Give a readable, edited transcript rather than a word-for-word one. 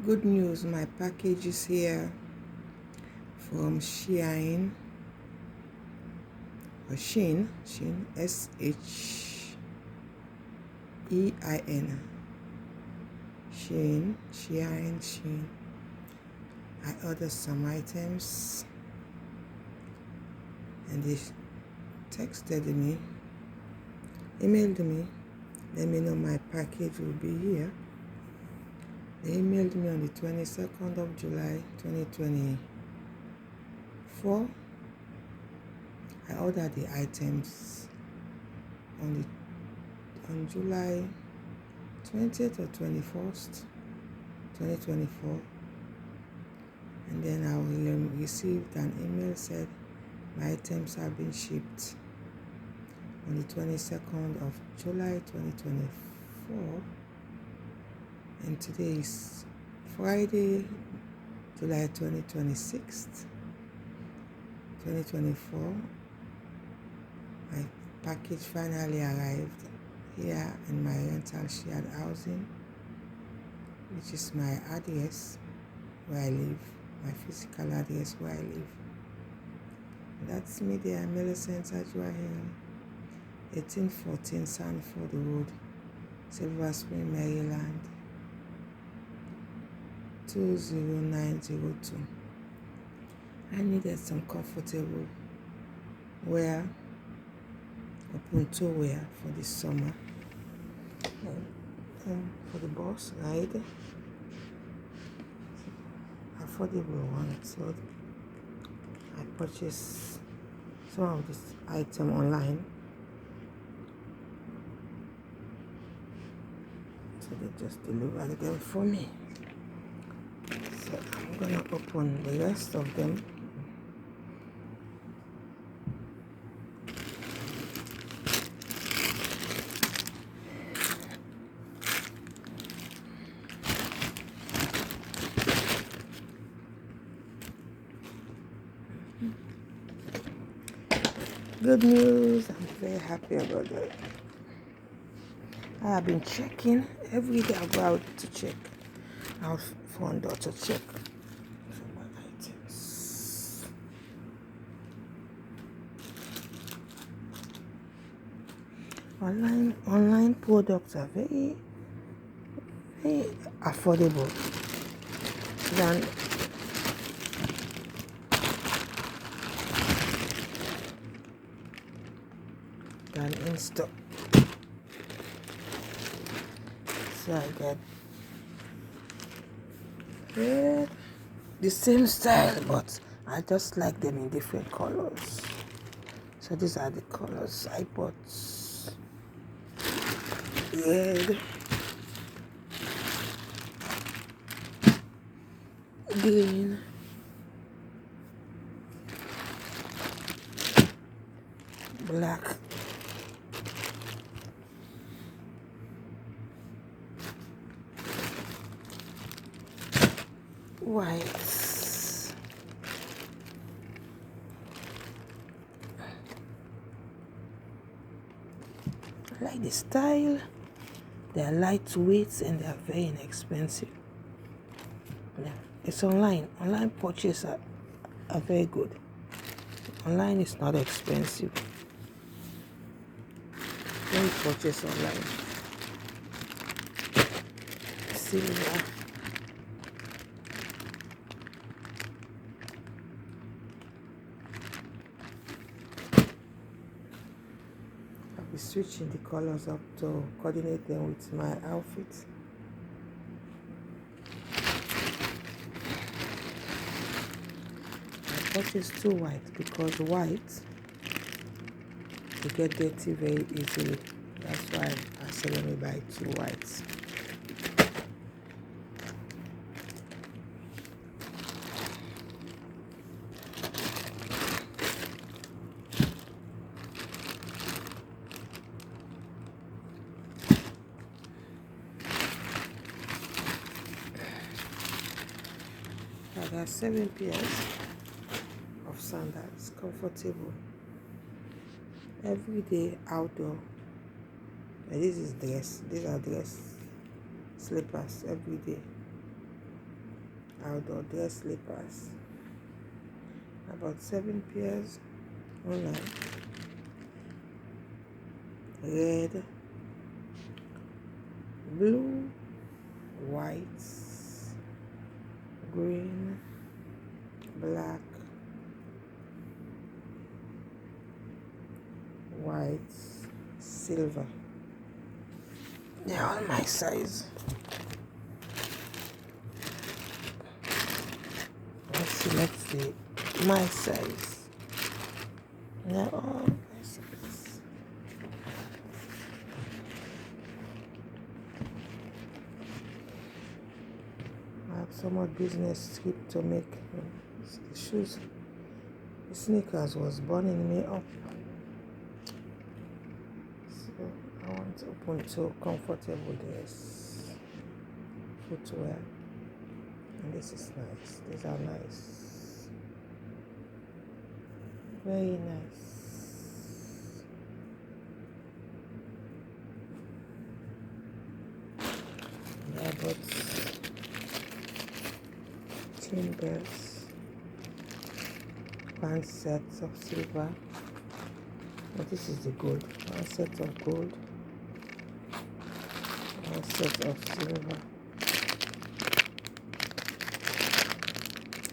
Good news, my package is here from Shein or Shein, Shein. Shein. I ordered some items and they texted me, emailed me, let me know my package will be here. They emailed me on the 22nd of July 2024. I ordered the items on July 20th or 21st, 2024. And then I received an email said my items have been shipped on the 22nd of July 2024. And today is Friday, July 2026, 2024. My package finally arrived here in my rental shared housing, which is my address where I live, my physical address where I live. That's me there, Millicent Ajuahim, 1814 Sanford Road, Silver Spring, Maryland, 20902. I needed some comfortable wear, open toe wear for this summer, for the bus ride, affordable one. So I purchased some of this item online. So they just delivered them for me. So I'm gonna open the rest of them. Good news, I'm very happy about that. I have been checking every day. I go out to check out front door to check for my items. Online products are very affordable than in store. So I get the same style, but I just like them in different colors. So these are the colors I bought: red, green, black, white, I like the style. They are lightweight and they are very inexpensive. Yeah. It's online. Online purchases are very good. Online is not expensive. When you purchase online, silver, I'll be switching the colors up to coordinate them with my outfit. I purchased two white because white you get dirty very easily. That's why I said let me buy two whites. I got 7 pairs of sandals, comfortable, everyday outdoor. And this is dress. These are dress slippers every day. outdoor dress slippers. About 7 pairs online. Red, blue, white, green, black, white, silver. They're all my size. Let's see my size. They're all my size. I have so much business trip to make. The shoes, the sneakers was burning me up. So I want to open two comfortable dress footwear. And this is nice. These are nice. Very nice. Yeah, but tin belts, one set of silver. But this is the gold. One set of gold, one set of silver.